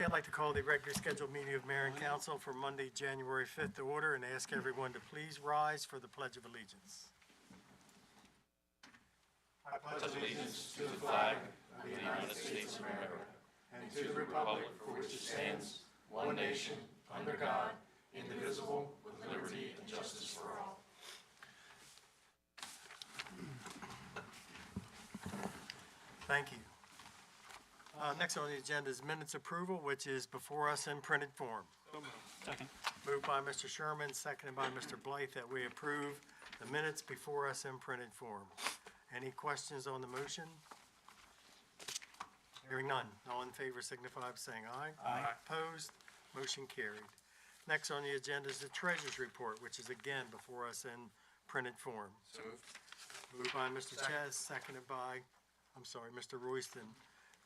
Okay, I'd like to call the regularly scheduled meeting of Mayor and Council for Monday, January 5th to order and ask everyone to please rise for the Pledge of Allegiance. I pledge allegiance to the flag of the United States of America and to the republic for which it stands, one nation, under God, indivisible, with liberty and justice for all. Thank you. Next on the agenda is minutes approval, which is before us in printed form. Second. Moved by Mr. Sherman, seconded by Mr. Blythe, that we approve the minutes before us in printed form. Any questions on the motion? Hearing none. All in favor signify by saying aye. Aye. Opposed? Motion carried. Next on the agenda is the Treasurer's Report, which is again before us in printed form. So moved. Moved by Mr. Chaz, seconded by, Mr. Royston,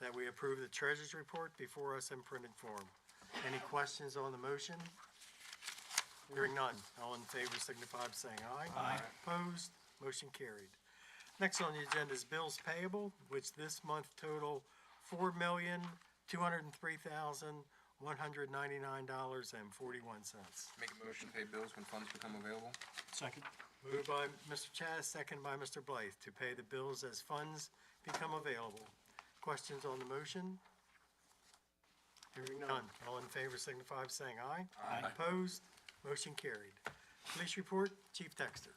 that we approve the Treasurer's Report before us in printed form. Any questions on the motion? Hearing none. All in favor signify by saying aye. Aye. Opposed? Motion carried. Next on the agenda is bills payable, which this month total $4,203,199.41. Make a motion to pay bills when funds become available. Second. Moved by Mr. Chaz, second by Mr. Blythe, to pay the bills as funds become available. Questions on the motion? Hearing none. All in favor signify by saying aye. Aye. Opposed? Motion carried. Police report, Chief Texter.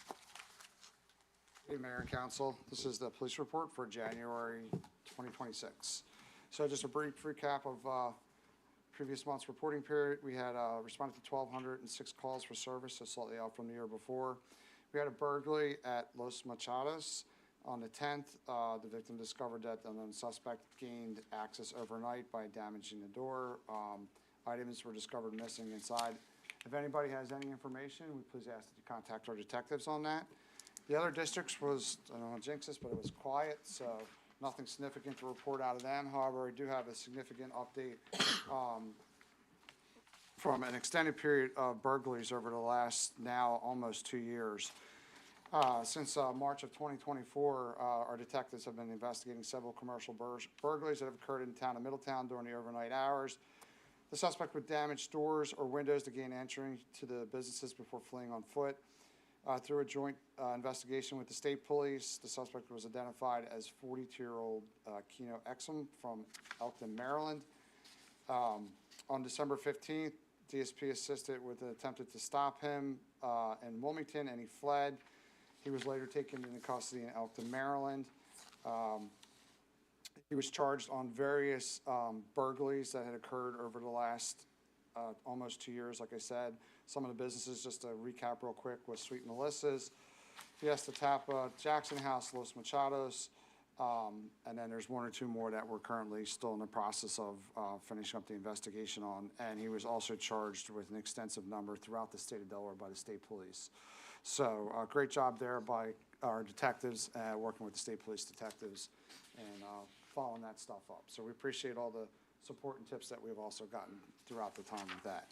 Hey, Mayor and Council, this is the police report for January 2026. So just a brief recap of previous month's reporting period. We had responded to 1,206 calls for service, so slightly up from the year before. We had a burglary at Los Machados on the 10th. The victim discovered that the unknown suspect gained access overnight by damaging the door. Items were discovered missing inside. If anybody has any information, we please ask that you contact our detectives on that. The other districts was, I don't want to jinx this, but it was quiet, so nothing significant to report out of them. However, we do have a significant update from an extended period of burglaries over the last now almost 2 years. Since March of 2024, our detectives have been investigating several commercial burglaries that have occurred in the town of Middletown during the overnight hours. The suspect would damage doors or windows to gain entry to the businesses before fleeing on foot. Through a joint investigation with the state police, the suspect was identified as 42-year-old Keno Exum from Elkton, Maryland. On December 15th, DSP assisted with an attempted to stop him in Wilmington, and he fled. He was later taken into custody in Elkton, Maryland. He was charged on various burglaries that had occurred over the last almost 2 years, like I said. Some of the businesses, just to recap real quick, was Sweet Melissa's, Fiesta Tapa, Jackson House, Los Machados, and then there's one or two more that we're currently still in the process of finishing up the investigation on. And he was also charged with an extensive number throughout the state of Delaware by the state police. So great job there by our detectives, working with the state police detectives and following that stuff up. So we appreciate all the support and tips that we've also gotten throughout the time of that.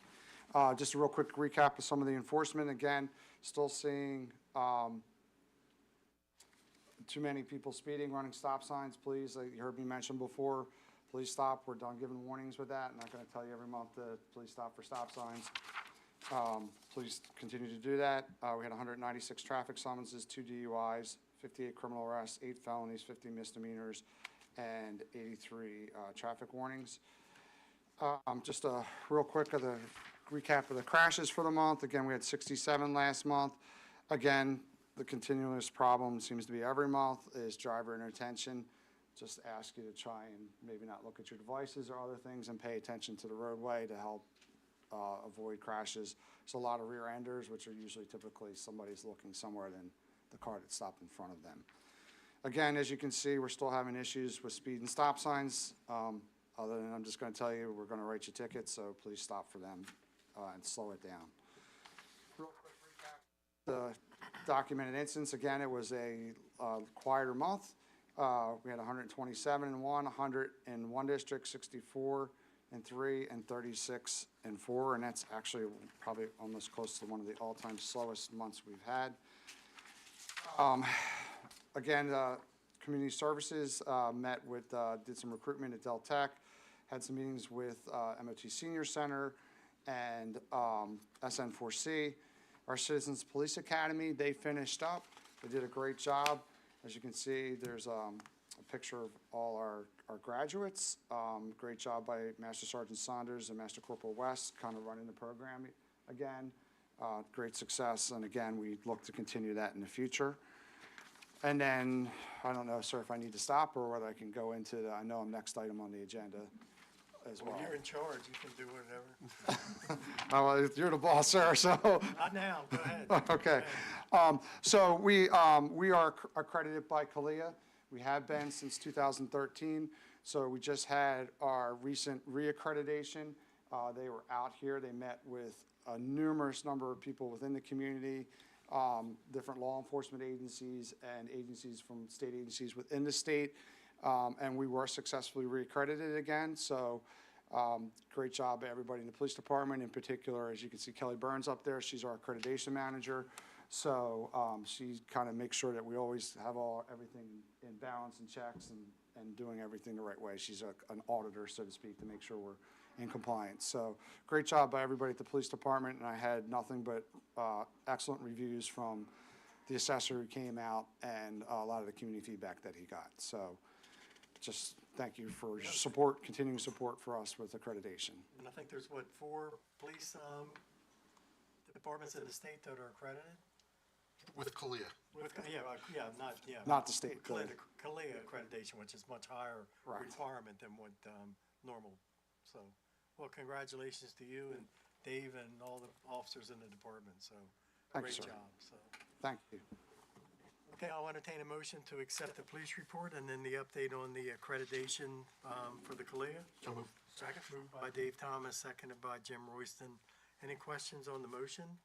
Just a real quick recap of some of the enforcement. Again, still seeing too many people speeding, running stop signs. Please, like you heard me mention before, please stop. We're done giving warnings with that. I'm not going to tell you every month to please stop for stop signs. Please continue to do that. We had 196 traffic summonses, 2 DUIs, 58 criminal arrests, 8 felonies, 50 misdemeanors, and 83 traffic warnings. Just a real quick of the recap of the crashes for the month. Again, we had 67 last month. Again, the continuous problem seems to be every month is driver inattention. Just ask you to try and maybe not look at your devices or other things and pay attention to the roadway to help avoid crashes. There's a lot of rear enders, which are usually typically somebody's looking somewhere than the car that stopped in front of them. Again, as you can see, we're still having issues with speed and stop signs. Other than I'm just going to tell you, we're going to write you tickets, so please stop for them and slow it down. Real quick recap. The documented incidents, again, it was a quieter month. We had 127 in one, 100 in one district, 64 in 3, and 36 in 4, and that's actually probably almost close to one of the all-time slowest months we've had. Again, community services met with, did some recruitment at Del Tech, Had some meetings with MOT Senior Center and SN4C. Our Citizens Police Academy, they finished up. They did a great job. As you can see, there's a picture of all our graduates. Great job by Master Sergeant Saunders and Master Corporal West, kind of running the program again. Great success, and again, we look to continue that in the future. And then, I don't know, sir, if I need to stop or whether I can go into I know I'm next item on the agenda as well. Well, you're in charge, you can do whatever. Well, you're the boss, sir, so. Not now, go ahead. Okay. So we are accredited by CALIA. We have been since 2013. So we just had our recent reaccreditation. They were out here. They met with a numerous number of people within the community, different law enforcement agencies and agencies from state agencies within the state. And we were successfully reaccredited again. So great job to everybody in the police department. In particular, as you can see, Kelly Burns up there. She's our accreditation manager. So she kind of makes sure that we always have everything in balance and checks and doing everything the right way. She's an auditor, so to speak, to make sure we're in compliance. So great job by everybody at the police department, and I had nothing but excellent reviews from the assessor who came out and a lot of the community feedback that he got. So just thank you for your support, continuing support for us with accreditation. And I think there's, what, 4 police departments in the state that are accredited? With CALIA. Not the state, CALIA accreditation, which is much higher Right. requirement than what normal. So, well, congratulations to you and Dave and all the officers in the department. So, Thank you, great sir. job. So, Thank you. okay, I'll entertain a motion to accept the police report and then the update on the accreditation for the CALIA. So moved. Second, moved by Dave Thomas, seconded by Jim Royston. Any questions on the motion?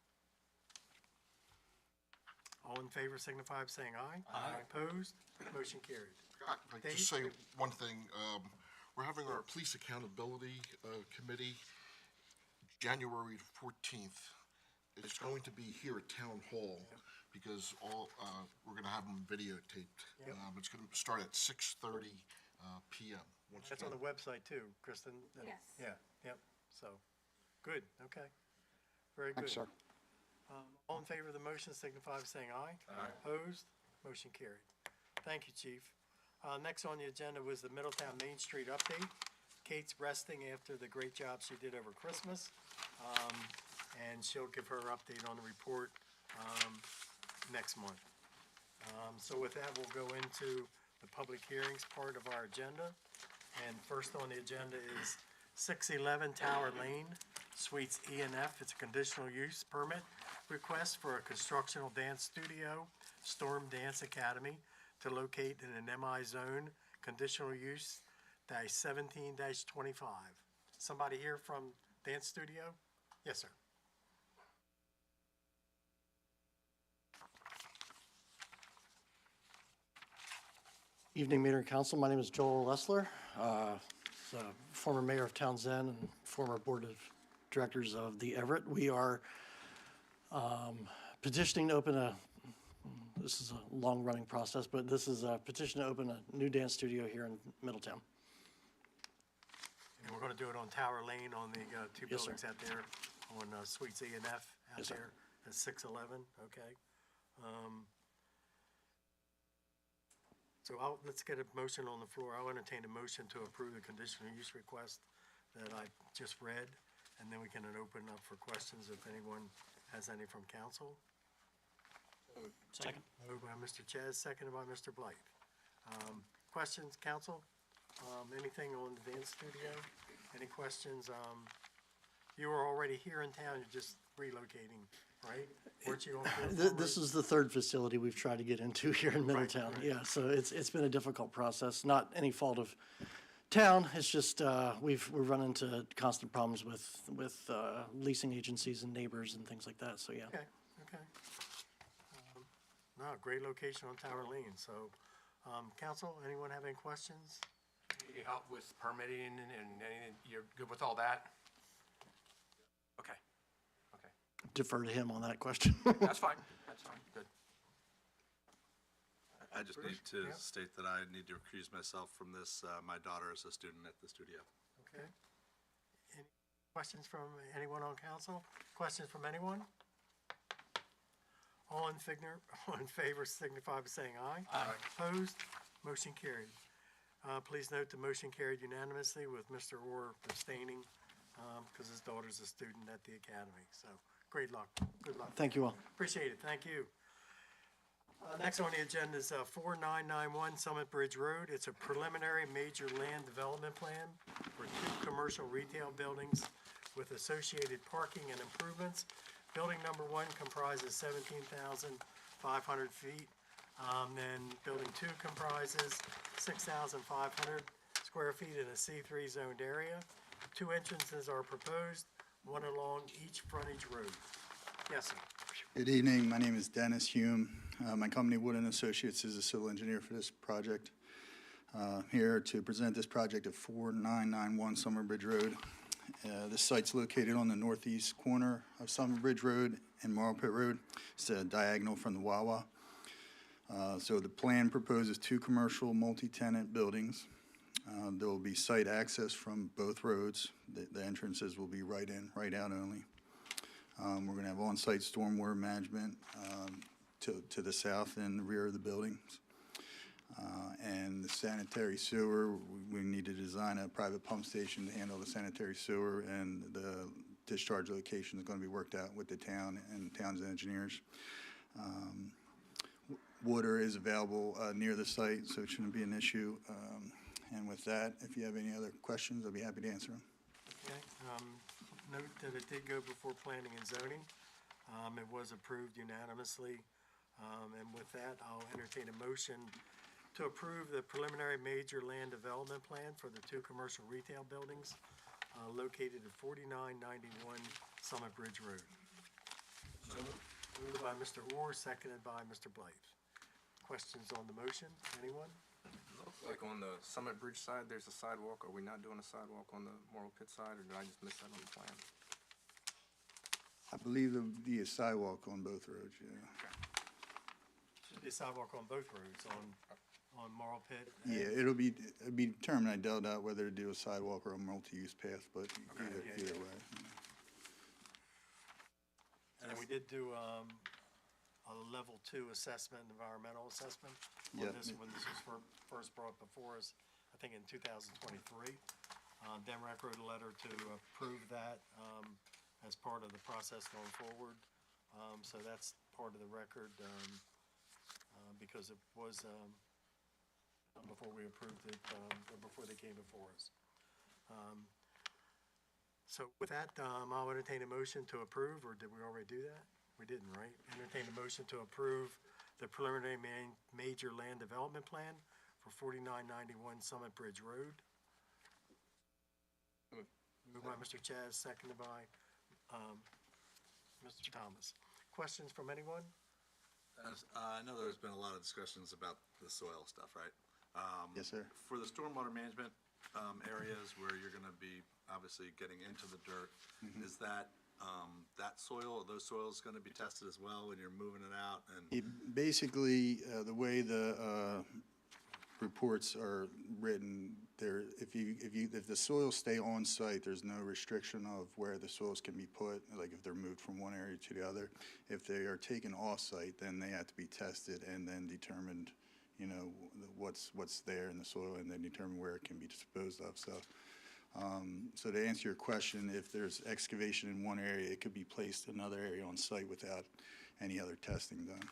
All in favor signify by saying aye. Aye. Opposed? Motion carried. I'd like to say one thing. We're having our Police Accountability Committee, January 14th. It's going to be here at Town Hall because we're going to have them videotaped. Yep. It's going to start at 6:30 p.m. Once That's on again. the website too, Kristen? Yes. Yeah, yep, so, good, okay. Very good. Thanks, sir. All in favor of the motion signify by saying aye. Aye. Opposed? Motion carried. Thank you, Chief. Next on the agenda was the Middletown Main Street update. Kate's resting after the great job she did over Christmas. And she'll give her update on the report next month. So with that, we'll go into the public hearings part of our agenda. And first on the agenda is 611 Tower Lane, Suites E and F. It's a conditional use permit request for a constructional dance studio, Storm Dance Academy, to locate in an MI zone, conditional use -17-25. Somebody here from dance studio? Yes, sir. Evening, Mayor and Council. My name is Joel Lessler, former mayor of Townsend and former board of directors of the Everett. We are petitioning to open this is a long-running process, but this is a petition to open a new dance studio here in Middletown. And we're gonna do it on Tower Lane on the two Yes, sir. buildings out there on Suites E and F out Yes, sir. there at 611, okay? So let's get a motion on the floor. I'll entertain a motion to approve the conditional use request that I just read, and then we can then open up for questions if anyone has any from council. Second. Moved by Mr. Chaz, seconded by Mr. Blight. Questions, council? Anything on the dance studio? Any questions? You were already here in town, you're just relocating, right? Weren't you on field This is the third facility we've tried to get into here in Middletown. right. Yeah, so it's been a difficult process, not any fault of town. It's just we've run into constant problems with leasing agencies and neighbors and things like that, so yeah. Okay, okay. No, great location on Tower Lane, so, council, anyone have any questions? You help with permitting and anything, you're good with all that? Okay, okay, Defer to him on that question. that's fine, good. I just need to Yeah. state that I need to recuse myself from this. My daughter is a student at the studio. Okay. Any questions from anyone on council? Questions from anyone? All in favor signify by saying aye. Aye. Opposed? Motion carried. Please note the motion carried unanimously with Mr. Orr abstaining, because his daughter's a student at the academy. So, great luck. Good luck. Thank you all. Appreciate it. Thank you. Next on the agenda is 4991 Summit Bridge Road. It's a preliminary major land development plan for 2 commercial retail buildings with associated parking and improvements. Building number 1 comprises 17,500 feet. Then building 2 comprises 6,500 square feet in a C3 zoned area. 2 entrances are proposed, one along each frontage road. Yes, sir. Good evening. My name is Dennis Hume. My company, Wood & Associates, is a civil engineer for this project. Here to present this project at 4991 Summer Bridge Road. This site's located on the northeast corner of Summer Bridge Road and Marl Pit Road. It's a diagonal from the Wawa. So the plan proposes 2 commercial multi-tenant buildings. There will be site access from both roads. The entrances will be right in, right out only. We're going to have on-site stormwater management to the south and the rear of the buildings. And the sanitary sewer, we need to design a private pump station to handle the sanitary sewer, and the discharge location is going to be worked out with the town and town's engineers. Water is available near the site, so it shouldn't be an issue. And with that, if you have any other questions, I'll be happy to answer them. Okay, note that it did go before planning and zoning. It was approved unanimously. And with that, I'll entertain a motion to approve the preliminary major land development plan for the 2 commercial retail buildings located at 4991 Summit Bridge Road. Moved by Mr. Orr, seconded by Mr. Blythe. Questions on the motion? Anyone? Looks like on the Summit Bridge side, there's a sidewalk. Are we not doing a sidewalk on the Morro Pit side, or did I just miss that on the plan? I believe there'll be a sidewalk on both roads, yeah. Should be a sidewalk on both roads, on Marl Pit. Yeah, it'll be determined, I doubt out whether to do a sidewalk or a multi-use path, but either way. And we did do a level 2 assessment, environmental assessment. Yeah. When this was first brought before us, I think in 2023. Denmark wrote a letter to approve that as part of the process going forward. So that's part of the record because it was before we approved it, or before they came before us. So with that, I'll entertain a motion to approve, or did we already do that? We didn't, right? Entertain a motion to approve the preliminary major land development plan for 4991 Summit Bridge Road. Moved by Mr. Chaz, seconded by Mr. Thomas. Questions from anyone? I know there's been a lot of discussions about the soil stuff, right? Yes, sir. For the stormwater management areas where you're going to be obviously getting into the dirt, is that soil, those soils going to be tested as well when you're moving it out? And Basically, the way the reports are written, if the soils stay on site, there's no restriction of where the soils can be put, like if they're moved from one area to the other. If they are taken off site, then they have to be tested and then determined, what's there in the soil, and then determine where it can be disposed of. So to answer your question, if there's excavation in one area, it could be placed in another area on site without any other testing done.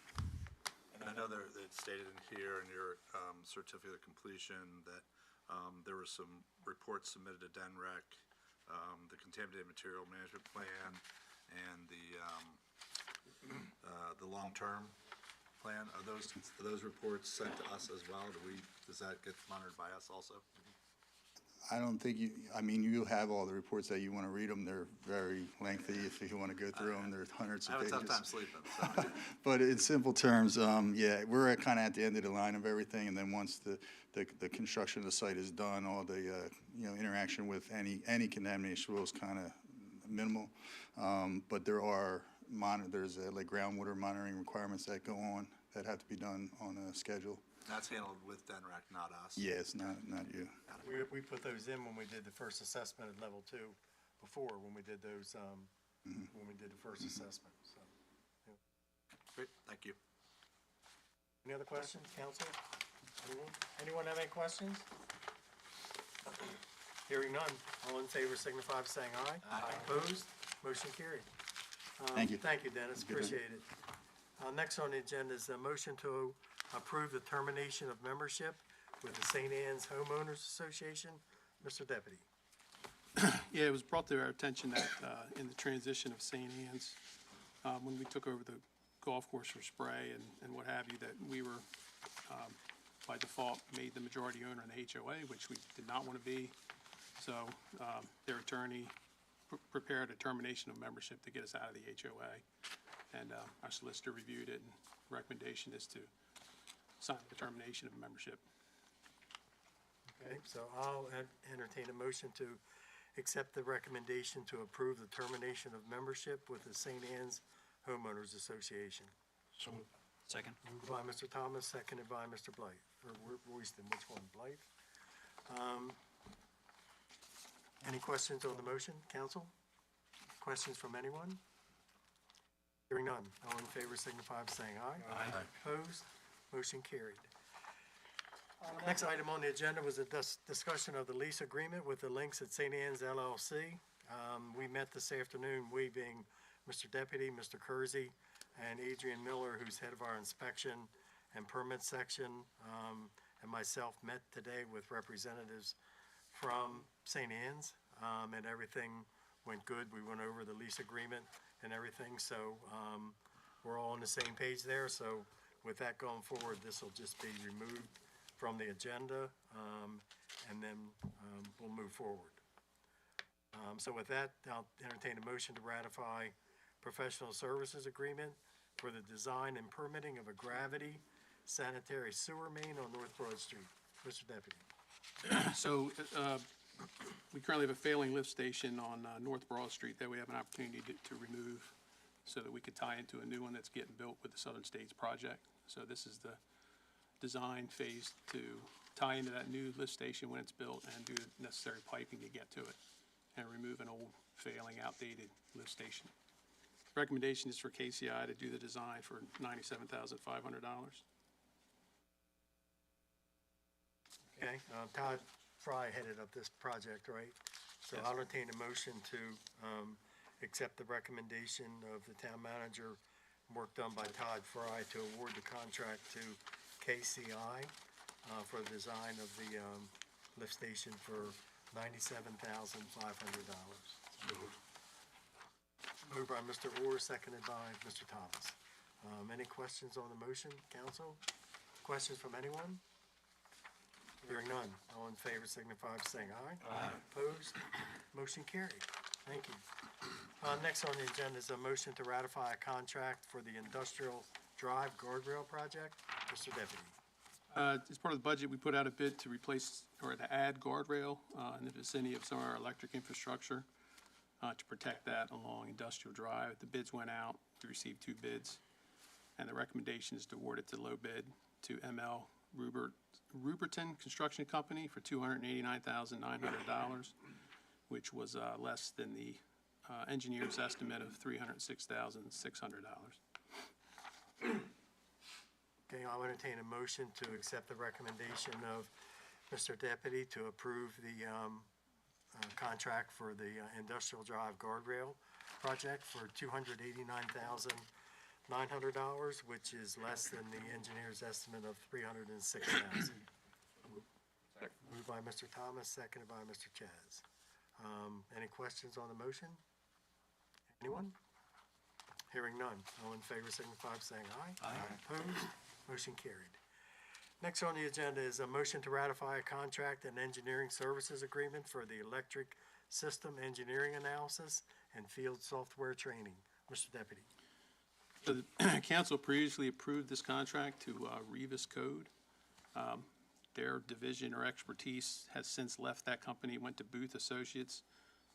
And I know it's stated in here in your certificate of completion that there were some reports submitted to DENREC, the contaminated material management plan, and the long-term plan. Are those reports sent to us as well? Does that get monitored by us also? I don't think you have all the reports that you want to read them. They're very lengthy. If you want to go through them, there's hundreds of I have pages. a tough time sleeping, so. But in simple terms, we're kind of at the end of the line of everything, and then once the construction of the site is done, all the interaction with any contamination will is kind of minimal. But there's like groundwater monitoring requirements that go on that have to be done on a schedule. That's handled with DENRAC, not us. Yes, not you. We put those in when we did the first assessment at level 2 before, when we did those, when we did the first assessment, so. Great, thank you. Any other questions, council? Anyone have any questions? Hearing none, all in favor signify by saying aye. Aye. Opposed? Motion carried. Thank you. Thank you, Dennis, Good night. appreciate it. Next on the agenda is a motion to approve the termination of membership with the St. Anne's Homeowners Association. Mr. Deputy. Yeah, it was brought to our attention that in the transition of St. Anne's, when we took over the golf course for spray and what have you, that we were, by default, made the majority owner in the HOA, which we did not want to be. So their attorney prepared a termination of membership to get us out of the HOA. And our solicitor reviewed it, and recommendation is to sign the termination of membership. Okay, so I'll entertain a motion to accept the recommendation to approve the termination of membership with the St. Anne's Homeowners Association. So, Second. Moved by Mr. Thomas, seconded by Mr. Blythe, or Royston, which one, Blythe? Any questions on the motion, council? Questions from anyone? Hearing none, all in favor signify by saying aye. Aye. Opposed? Motion carried. Next item on the agenda was a discussion of the lease agreement with the Links at St. Anne's LLC. We met this afternoon, we being Mr. Deputy, Mr. Kersey, and Adrian Miller, who's head of our inspection and permit section, and myself met today with representatives from St. Anne's, and everything went good. We went over the lease agreement and everything, so we're all on the same page there. So with that going forward, this will just be removed from the agenda, and then we'll move forward. So with that, I'll entertain a motion to ratify professional services agreement for the design and permitting of a gravity sanitary sewer main on North Broad Street. Mr. Deputy. So, we currently have a failing lift station on North Broad Street that we have an opportunity to remove so that we could tie into a new one that's getting built with the Southern States project. So this is the design phase to tie into that new lift station when it's built and do the necessary piping to get to it and remove an old, failing, outdated lift station. Recommendation is for KCI to do the design for $97,500. Okay, Todd Fry headed up this project, right? So I'll entertain a motion to accept the recommendation of the town manager, work done by Todd Fry, to award the contract to KCI for the design of the lift station for $97,500. Moved by Mr. Orr, seconded by Mr. Thomas. Any questions on the motion, council? Questions from anyone? Hearing none. All in favor signify by saying aye. Aye. Opposed? Motion carried. Thank you. Next on the agenda is a motion to ratify a contract for the Industrial Drive Guardrail Project. Mr. Deputy. As part of the budget, we put out a bid to replace or to add guardrail in the vicinity of some of our electric infrastructure to protect that along Industrial Drive. The bids went out. We received 2 bids, and the recommendation is to award it to low bid to ML Ruberton Construction Company for $289,900, which was less than the engineer's estimate of $306,600. Okay, I'll entertain a motion to accept the recommendation of Mr. Deputy to approve the contract for the Industrial Drive Guardrail Project for $289,900, which is less than the engineer's estimate of $306,000. Moved by Mr. Thomas, seconded by Mr. Chaz. Any questions on the motion? Anyone? Hearing none. All in favor signify by saying aye. Aye. Opposed? Motion carried. Next on the agenda is a motion to ratify a contract and engineering services agreement for the electric system engineering analysis and field software training. Mr. Deputy. So the council previously approved this contract to Revis Code. Their division or expertise has since left that company, went to Booth Associates.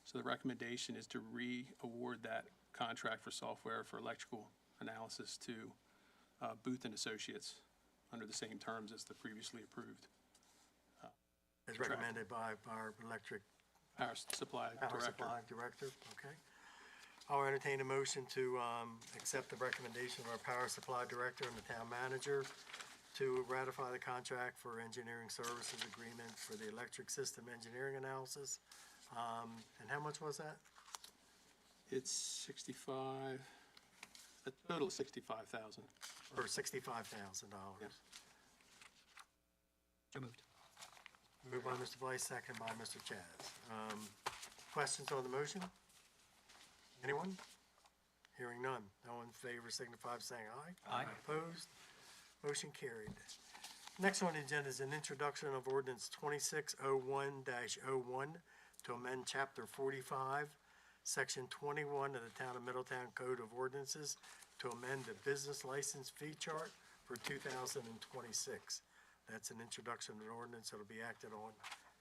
So the recommendation is to re-award that contract for software for electrical analysis to Booth and Associates, under the same terms as the previously approved As recommended by our electric power supply power director. supply director, okay? I'll entertain a motion to, accept the recommendation of our power supply director and the town manager to ratify the contract for engineering services agreement for the electric system engineering analysis. And how much was that? It's 65, a total of 65,000. For $65,000. So moved. Moved by Mr. Blight, second by Mr. Chaz. Questions on the motion? Anyone? Hearing none. All in favor signify by saying aye. Aye. Opposed? Motion carried. Next on the agenda is an introduction of ordinance 2601-01 to amend chapter 45, section 21 of the Town of Middletown Code of Ordinances to amend the business license fee chart for 2026. That's an introduction of an ordinance that will be acted on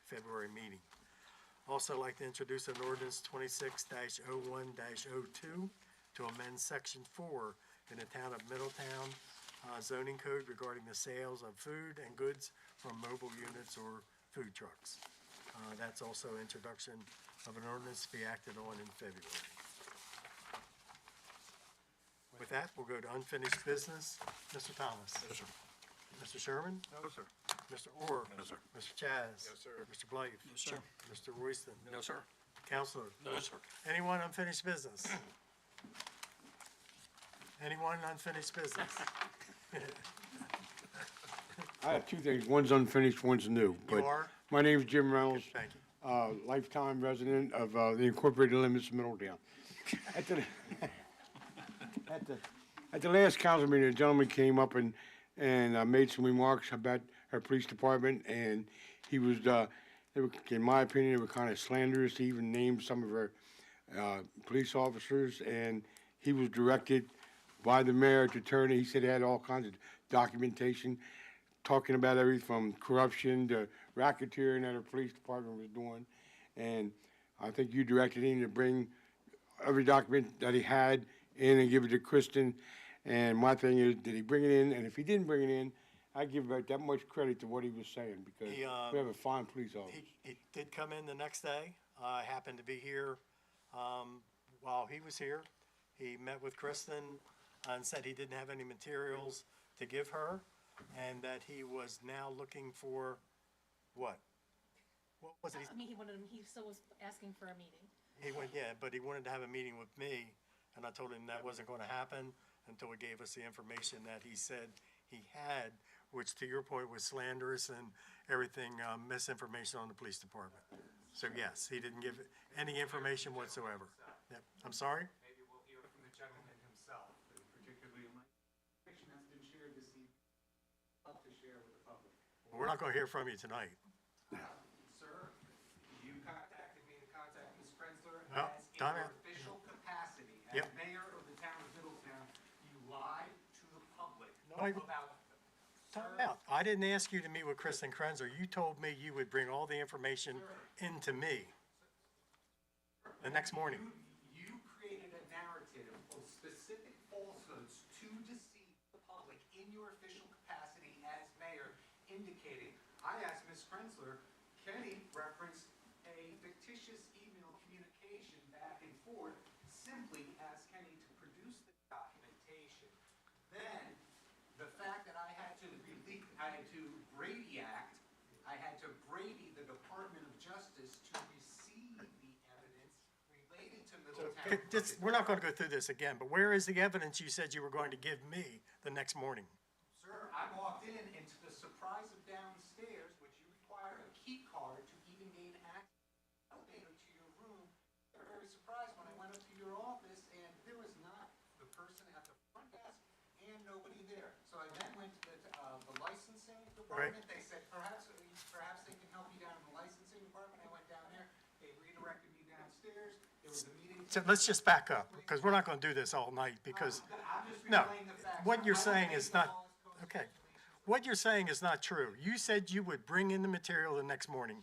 February meeting. Also like to introduce an ordinance 26-01-02 to amend section 4 in the Town of Middletown zoning code regarding the sales of food and goods from mobile units or food trucks. That's also introduction of an ordinance to be acted on in February. With that, we'll go to unfinished business. Mr. Thomas? Yes, sir. Mr. Sherman? No, sir. Mr. Orr? No, sir. Mr. Chaz? Yes, sir. Mr. Blight? No, sir. Mr. Royston? No, sir. Counselor? No, sir. Anyone unfinished business? Anyone unfinished business? I have two things. One's unfinished, one's new. But are? my name's Jim Reynolds, Thank you. lifetime resident of the Incorporated Limits of Middletown. At the last council meeting, a gentleman came up and made some remarks about our police department, and he was, in my opinion, they were kind of slanderous. He even named some of our police officers, and he was directed by the mayor to turn it. He said he had all kinds of documentation talking about everything from corruption to racketeering that our police department was doing. And I think you directed him to bring every document that he had in and give it to Kristen. And my thing is, did he bring it in? And if he didn't bring it in, I give about that much credit to what he was saying, because He, we have a fine police officer. He did come in the next day. I happened to be here while he was here. He met with Kristen and said he didn't have any materials to give her, and that he was now looking for, what? What was it? I mean, he still was asking for a meeting. He went, yeah, but he wanted to have a meeting with me, and I told him that wasn't gonna happen until he gave us the information that he said he had, which to your point was slanderous and everything, misinformation on the police department. So yes, he didn't give any information whatsoever. Yep. I'm sorry? Maybe we'll hear from the gentleman himself, particularly in my information that's been shared this evening, up to share with the public. We're not gonna hear from you tonight. Sir, you contacted me to contact Ms. Krensler No, as in time your out. official capacity Yep. as mayor of the town of Middletown. You lied to the public No, about. Time out. I didn't ask you to meet with Kristen Krenzer. You told me you would bring all the information into me the next morning. You created a narrative of specific falsehoods to deceive the public in your official capacity as mayor, indicating, I asked Ms. Krensler, Kenny referenced a fictitious email communication back and forth, simply asked Kenny to produce the documentation. Then, the fact that I had to Brady the Department of Justice to receive the evidence related to Middletown. We're not gonna go through this again, but where is the evidence you said you were going to give me the next morning? Sir, I walked in, and to the surprise of downstairs, which you require a key card to even gain access to the elevator to your room, they were very surprised when I went up to your office, and there was not the person at the front desk and nobody there. So I then went to the licensing department. They said, perhaps they can help you down in the licensing department. I went down there. They redirected me downstairs. There was a meeting. So let's just back up, because we're not gonna do this all night, because, I'm just no, relaying the facts. what you're I don't saying make is the not, laws, codes, okay. regulations. What you're saying is not true. You said you would bring in the material the next morning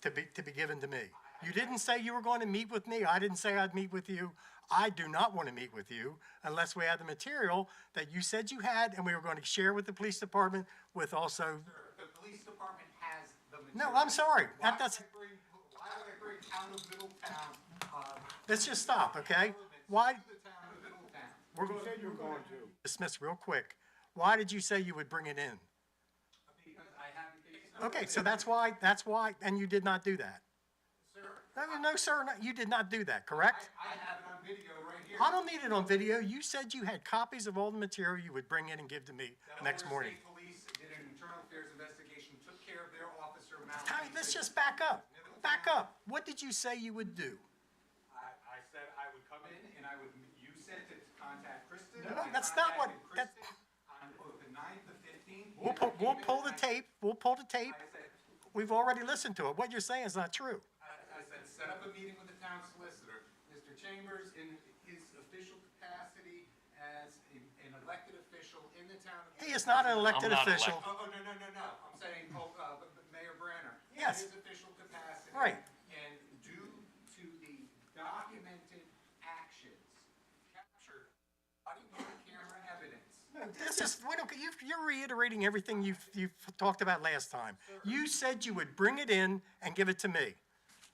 to be given to me. You didn't say you were going to meet with me. I didn't say I'd meet with you. I do not want to meet with you unless we have the material that you said you had and we were going to share with the police department with also, The police department has the no, material. I'm sorry. Why That's, would I bring town of Middletown, let's just stop, okay? Why, to the town of Middletown? we're going to dismiss real quick. Why did you say you would bring it in? Because I have a case. Okay, so that's why, and you did not do that. Sir, No, sir, no, you did not do that, correct? I have it on video right here. I don't need it on video. You said you had copies of all the material you would bring in and give to me next morning. Delaware State Police did an internal affairs investigation, took care of their officer Tommy, malfeasance. let's just back up. Back up. What did you say you would do? I said I would come in and I would, you said to contact Kristen. No, I that's not what- contacted Kristen on both the 9th, the 15th. We'll pull the tape. We'll pull the tape. I said, We've already listened to it. What you're saying is not true. I said, set up a meeting with the town solicitor. Mr. Chambers, in his official capacity as an elected official in the town of. He is not an elected official. Oh, no. I'm saying, Mayor Branner. Yes. In his official capacity. Right. And due to the documented actions captured body-worn camera evidence. This is, we don't, you're reiterating everything you've talked about last time. You said you would bring it in and give it to me.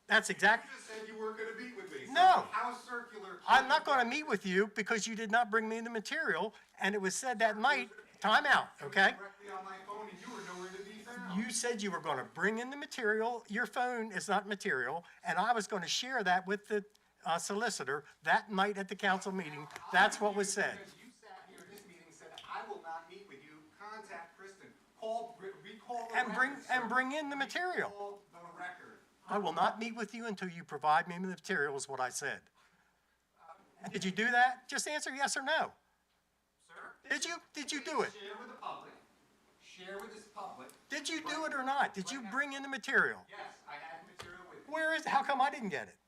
That's exactly. You just said you weren't gonna meet with me. So No. How circular? I'm not going to meet with you because you did not bring me the material, and it was said that night, time out, okay? Directly on my phone and you were nowhere to be found. You said you were going to bring in the material. Your phone is not material, and I was going to share that with the solicitor that night at the council meeting. That's what was said. Because you sat here in this meeting and said, I will not meet with you, contact Kristen, recall the And record, sir. bring in the material. Recall the record. I will not meet with you until you provide me with the material, is what I said. Did you do that? Just answer yes or no. Sir? Did you do it? Share with the public, share with this public. Did you do it or not? Did you bring in the material? Yes, I had material with me. Where is it? How come I didn't get it?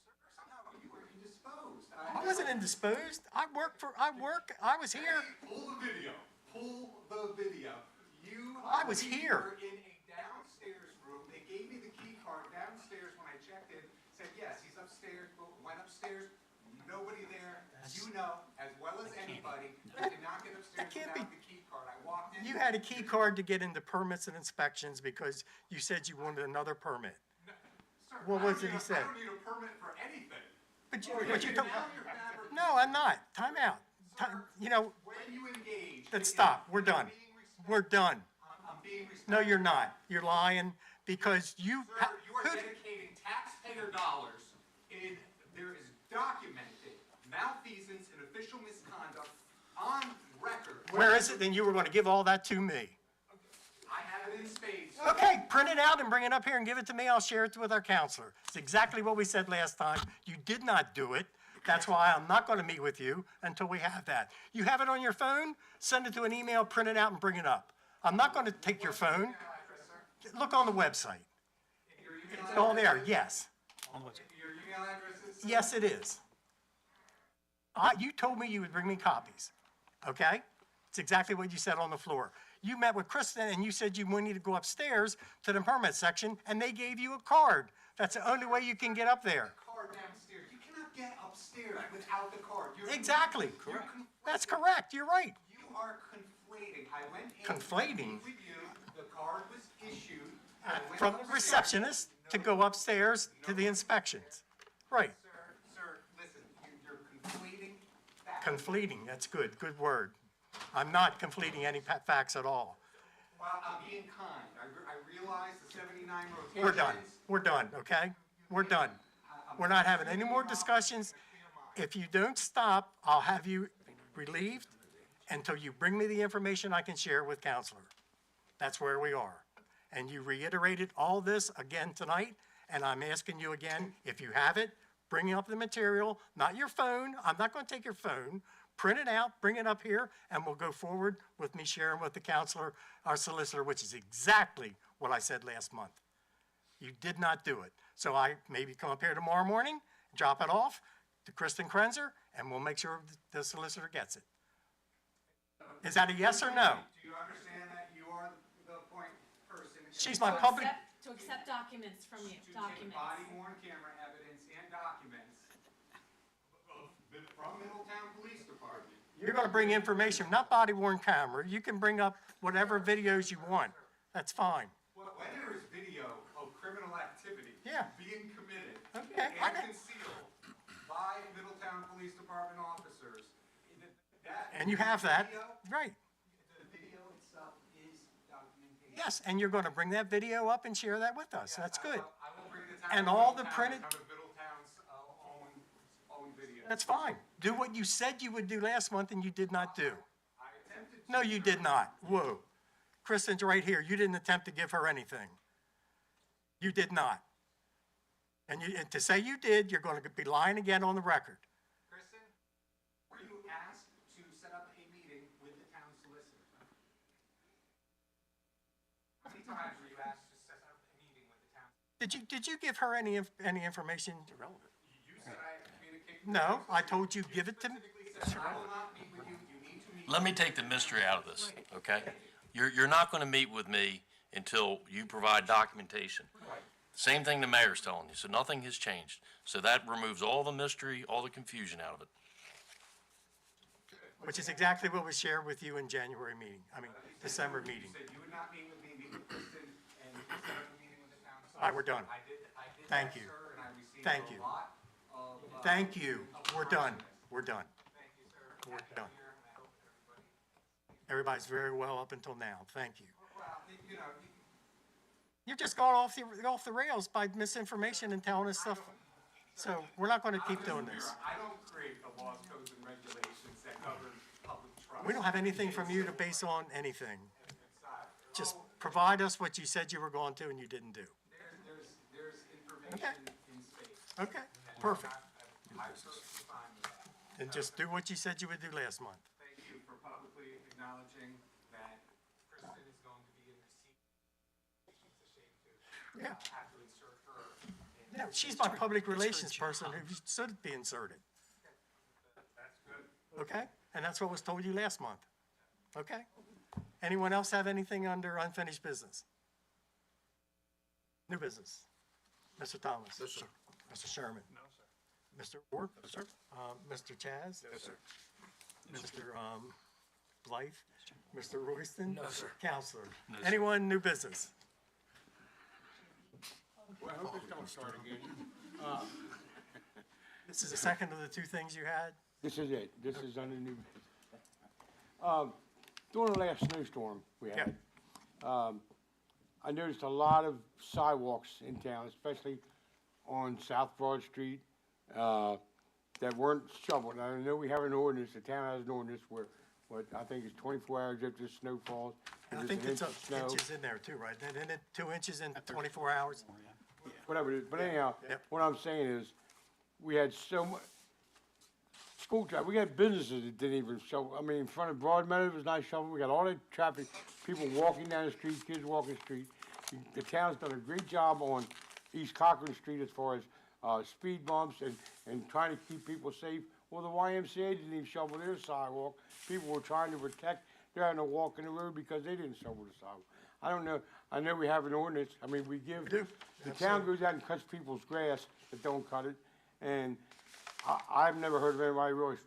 Sir, somehow you were indisposed. I wasn't indisposed. I was here. Pull the video, pull the video. You. I was here. were in a downstairs room, they gave me the key card downstairs when I checked in, said, yes, he's upstairs, went upstairs, nobody there. You know, as well as anybody, you cannot get upstairs can't without be- the key card. I walked in. You had a key card to get into permits and inspections because you said you wanted another permit. Sir, What was it he said? I don't need a permit for anything. But you Now took, you're fabricating. no, I'm not. Time out. You know, When you engage. let's stop. We're done. We're done. I'm being respectful. No, you're not. You're lying because you. Sir, you are dedicating taxpayer dollars in, there is documented malfeasance and official misconduct on record. Where is it? Then you were going to give all that to me. I have it in spades. Okay, print it out and bring it up here and give it to me. I'll share it with our counselor. It's exactly what we said last time. You did not do it. That's why I'm not going to meet with you until we have that. You have it on your phone? Send it to an email, print it out, and bring it up. I'm not going to take your phone. Email address, sir? Look on the website. Your email It's all address- there, yes. Your email address is? sir? Yes, it is. You told me you would bring me copies, okay? It's exactly what you said on the floor. You met with Kristen and you said you wanted to go upstairs to the permit section and they gave you a card. That's the only way you can get up there. Card downstairs. You cannot get upstairs without the card. You're- Exactly. You're That's correct, you're right. You are conflating. I went in. Conflating? With you, the card was issued. I went From the upstairs. receptionist to go upstairs to the inspections. Right, Sir, listen, you're conflating facts. conflating, that's good, good word. I'm not conflating any facts at all. Well, I'm being kind. I realize the 79 rotations. We're done, okay? We're done. We're not having any more discussions. If you don't stop, I'll have you relieved until you bring me the information I can share with counselor. That's where we are. And you reiterated all this again tonight, and I'm asking you again, if you have it, bring up the material, not your phone. I'm not going to take your phone. Print it out, bring it up here, and we'll go forward with me sharing with the counselor, our solicitor, which is exactly what I said last month. You did not do it. So I maybe come up here tomorrow morning, drop it off to Kristen Krenzer, and we'll make sure the solicitor gets it. Is that a yes or no? Do you understand that you are the point person? She's my public, To accept documents from you, To take documents. body-worn camera evidence and documents. From Middletown Police Department. You're gonna bring information, not body worn camera. You can bring up whatever videos you want. That's fine. When there is video of criminal activity Yeah. being committed Okay, I and know. concealed by Middletown Police Department officers, that. And you have that, right. The video itself is documentation. Yes, and you're gonna bring that video up and share that with us. That's good. I will bring the town. And of all the Middletown printed- Town of Middletown's own video. That's fine. Do what you said you would do last month and you did not do. I attempted to. No, you did not. Whoa. Kristen's right here. You didn't attempt to give her anything. You did not. And to say you did, you're going to be lying again on the record. Kristen, were you asked to set up a meeting with the town solicitor? How many times were you asked to set up a meeting with the town? Did you give her any information? Irrelevant. You said I have to communicate. No, I told you give it to me. Specifically said, I will not meet with you, you need to meet. Let me take the mystery out of this, okay? You're not gonna meet with me until you provide documentation. Same thing the mayor's telling you, so nothing has changed. So that removes all the mystery, all the confusion out of it. Which is exactly what was shared with you in January meeting, December meeting. You said you would not meet with me, meet with Kristen, and set up a meeting with the town. All right, we're done. I did Thank that, you. sir, and I received Thank a you. lot of. Thank you. We're done. We're done. Thank you, sir. We're Happy done. New Year, and I hope everybody. Everybody's very well up until now. Thank you. Well, you know, You're just going off the rails by misinformation and telling us stuff. So we're not gonna keep doing this. I don't create the laws, codes, and regulations that govern public trust. We don't have anything from you to base on anything. Just provide us what you said you were going to and you didn't do. There's information in space. Okay, perfect. I'm perfectly fine with that. Then just do what you said you would do last month. Thank you for publicly acknowledging that Kristen is going to be in the seat. She's ashamed to Yeah. have to insert her. in- Yeah, she's my public relations person who should be inserted. That's good. Okay? And that's what was told you last month. Okay? Anyone else have anything under unfinished business? New business? Mr. Thomas? Yes, sir. Mr. Sherman? No, sir. Mr. Orr? No, sir. Mr. Chaz? Yes, sir. Mr. Blythe? Mr. Royston? No, sir. Counselor? Anyone new business? Well, I hope this don't start again. This is the second of the two things you had? This is it. This is under new. During the last snowstorm we had, I noticed a lot of sidewalks in town, especially on South Broad Street, that weren't shoveled. Now, I know we have an ordinance, the town has an ordinance where, what, I think it's 24 hours after the snow falls. And I if think an it's inch of snow, inches in there too, right? Isn't it 2 inches in 24 hours? whatever it is. But anyhow, Yep. what I'm saying is, we had so much, school traffic, we got businesses that didn't even shovel. I mean, in front of Broadmeadow, it was not shoveled. We got all that traffic, people walking down the street, kids walking the street. The town's done a great job on East Cochran Street as far as, speed bumps and trying to keep people safe. Well, the YMCA didn't even shovel their sidewalk. People were trying to protect, they're having to walk in the road because they didn't shovel the sidewalk. I don't know, I know we have an ordinance, I mean, we give, do. the town goes out and cuts people's grass that don't cut it. And I've never heard of anybody really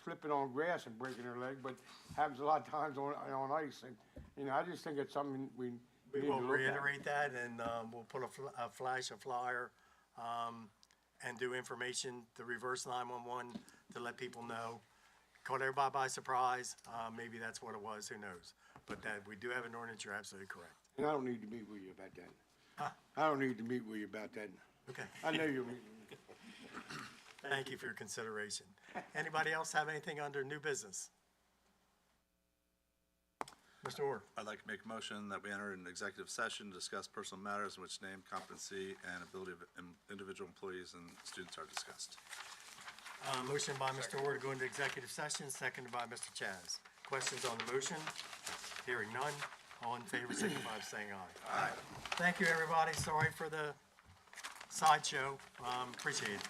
slipping on grass and breaking their leg, but happens a lot of times on ice. And, you know, I just think it's something we need We to will look at. reiterate that, and we'll put a flash, a flyer, and do information, the reverse 911, to let people know. Caught everybody by surprise, maybe that's what it was, who knows? But that, we do have an ordinance, you're absolutely correct. And I don't need to meet with you about that. I don't need to meet with you about that. Okay, I know you'll meet. thank you for your consideration. Anybody else have anything under new business? Mr. Orr? I'd like to make a motion that we enter an executive session to discuss personal matters in which name, competency, and ability of individual employees and students are discussed. Motion by Mr. Orr to go into executive session, seconded by Mr. Chaz. Questions on the motion? Hearing none. All in favor, signify by saying aye. Aye. Thank you, everybody. Sorry for the sideshow. Appreciate it.